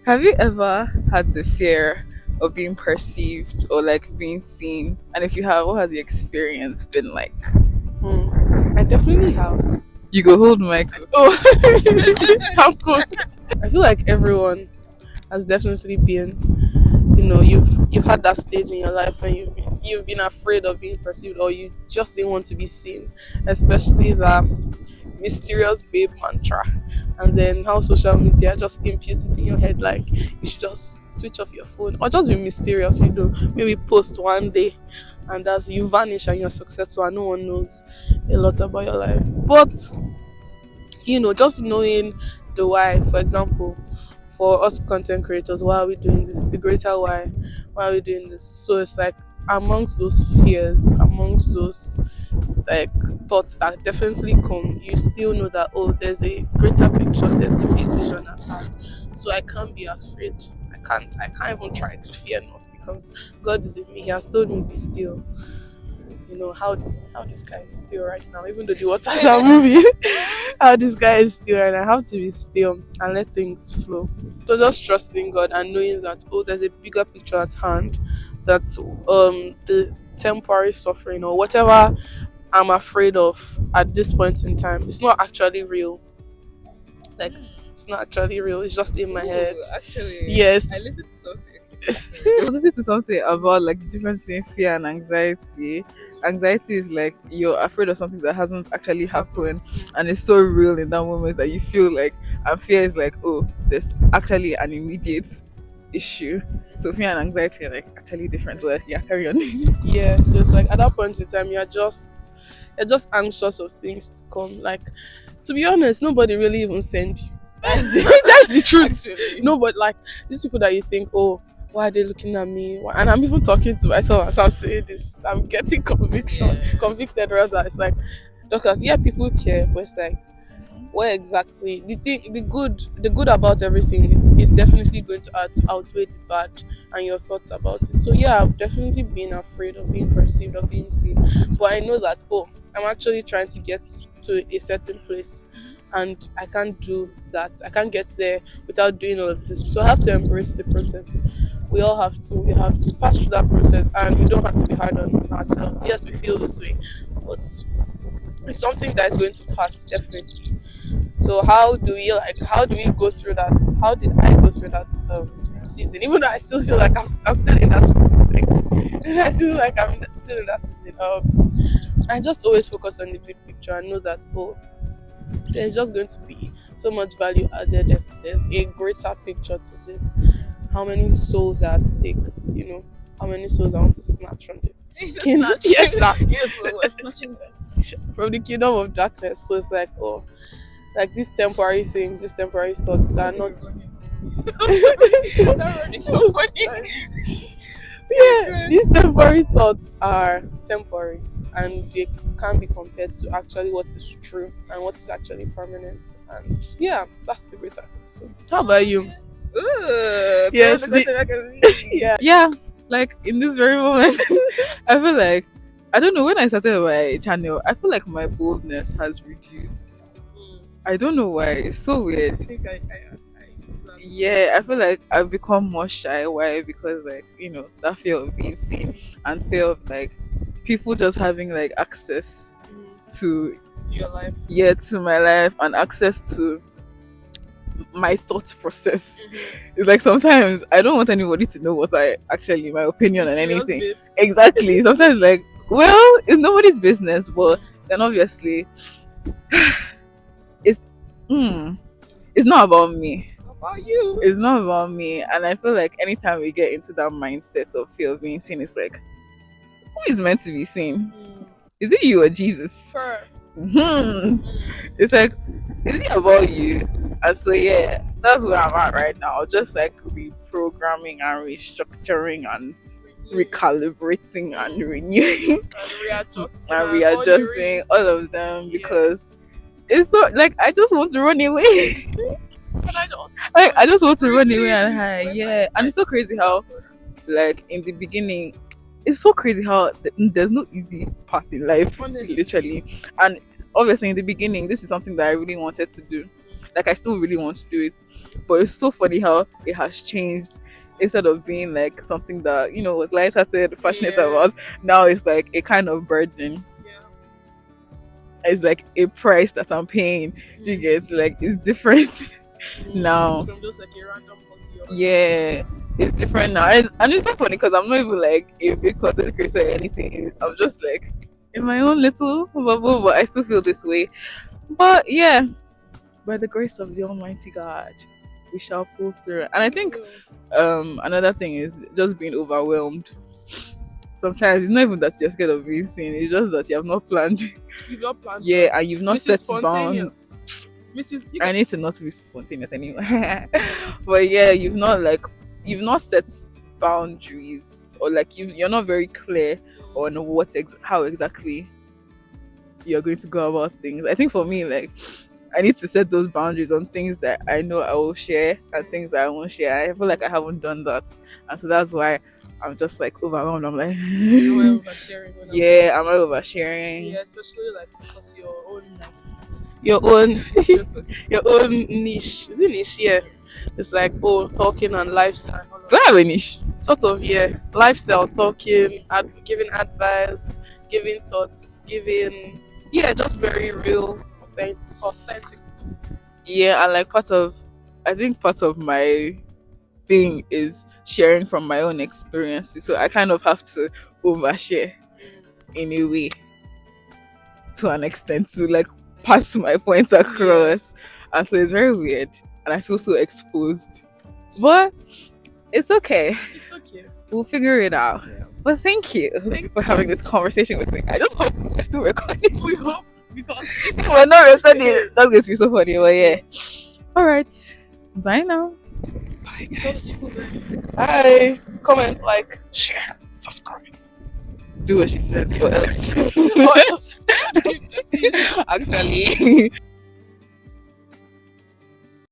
Have you ever had the fear of being perceived or like being seen? And if you have, what has the experience been like? I definitely have. You go hold Michael. Oh, I'm good. I feel like everyone has definitely been. You've had that stage in your life when you've been afraid of being perceived, or you just didn't want to be seen, especially that mysterious babe mantra, and then how social media just imputes it in your head like you should just switch off your phone or just be mysterious. Maybe post one day and as you vanish and you're successful and no one knows a lot about your life. But just knowing the why. For example, for us content creators, why are we doing this? The greater why are we doing this? So it's like amongst those fears, amongst those like thoughts that definitely come, you still know that, oh, there's a greater picture, there's the big vision at hand. So I can't be afraid. I can't even try to fear not, because God is with me. He has told me be still. How this guy is still right now, even though the waters are moving. How this guy is still, and I have to be still and let things flow. So just trusting God and knowing that, oh, there's a bigger picture at hand, that the temporary suffering or whatever I'm afraid of at this point in time, it's not actually real. Like, it's not actually real, it's just in my head. Ooh, actually, Yes. I listened to something. I was listening to something about like the difference between fear and anxiety. Anxiety is like you're afraid of something that hasn't actually happened, and it's so real in that moment that you feel like. And fear is like, oh, there's actually an immediate issue. So fear and anxiety are like actually different. Well, yeah, carry on. Yeah, so it's like at that point in time you're just anxious of things to come. Like, to be honest, nobody really even sent you. That's the truth. Actually, No, but like these people that you think, oh, why are they looking at me? And I'm even talking to myself as I'm saying this. I'm getting yeah. convicted rather. It's like, because yeah, people care, but it's like, what exactly the good about everything is definitely going to outweigh the bad and your thoughts about it. So yeah, I've definitely been afraid of being perceived or being seen, but I know that, oh, I'm actually trying to get to a certain place, and I can't do that. I can't get there without doing all of this, so I have to embrace the process. We have to pass through that process, and we don't have to be hard on ourselves. Yes, we feel this way, but it's something that is going to pass, definitely. So how do we go through that? How did I go through that season? Even though I still feel like I'm still in that season. Like, I feel like I'm still in that season. I just always focus on the big picture and know that, oh, there's just going to be so much value added. There's a greater picture to this. How many souls are at stake? How many souls I want to snatch from the kingdom? Yes, now. Yes, we're snatching that. From the kingdom of darkness. So it's like, oh, like these temporary things, these temporary thoughts that are not. That word is so funny. Yeah, these temporary thoughts are temporary, and they can't be compared to actually what is true and what is actually permanent. And yeah, that's the greater. So how about you? Ooh, Yes, throw the back of me. Yeah. Yeah, like in this very moment, I feel like I don't know when I started my channel. I feel like my boldness has reduced. I don't know why. It's so I weird. think I see that. Yeah, I feel like I've become more shy. Why? Because like that fear of being seen and fear of like people just having like access to To your life. to my life and access to my thought process. It's like sometimes I don't want anybody to know what I actually my opinion on Mysterious anything. babe. Exactly. Sometimes like, well, it's nobody's business, but then obviously it's mm, it's not about me. How about you? It's not about me. And I feel like anytime we get into that mindset of fear of being seen, it's like, who is meant to be seen? Is it you or Jesus? Sure. Hmm. It's like, is it about you? And so yeah, that's where I'm at right now. Just like reprogramming and restructuring and recalibrating and renewing Readjusting. and readjusting all of them because it's so like I just want to run away. Like I just want to run away and hide. Yeah, and it's so crazy how like in the beginning it's so crazy how there's no easy path in life Honestly. literally. And obviously in the beginning this is something that I really wanted to do, Like I still really want to do it, but it's so funny how it has changed. Instead of being like something that was lighthearted, passionate Yeah. about, now it's like a kind of burden. Yeah. It's like a price that I'm paying. Do you get like it's different now? From just like a random hobby or Yeah, it's different now, and it's so funny because I'm not even like a big content creator or anything. I'm just like in my own little bubble, but I still feel this way. But yeah, by the grace of the Almighty God, we shall pull through. And I think another thing is just being overwhelmed. Sometimes it's not even that you're scared of being seen; it's just that you have not planned. you've not planned. Yeah, and you've not Mrs. set bounds. Spontaneous. Mrs. I need to not be spontaneous anyway. But yeah, you've not set boundaries, or like you're not very clear on how exactly you're going to go about things. I think for me, like I need to set those boundaries on things that I know I will share and things that I won't share. I feel like I haven't done that, and so that's why I'm just like overwhelmed. I'm like, You were oversharing. yeah, am I oversharing? Yeah, especially like because your own your own niche. Is it niche? Yeah. It's like talking and lifestyle. Do I have a niche? Sort of, yeah. Lifestyle talking, giving advice, giving thoughts, just very real, authentic stuff. Yeah, and like I think part of my thing is sharing from my own experiences, so I kind of have to overshare in a way, to an extent, to like pass my points across. And so it's very weird, and I feel so exposed, but it's okay. It's okay. We'll figure it out. Yeah. But thank you for having this conversation with me. I just hope we're still recording. We hope, because We're not recording. That's going to be so funny. But yeah. All right. Bye now. Bye, guys. Bye. Comment, like, Share. Subscribe. Do what she says. What else? what else? Actually.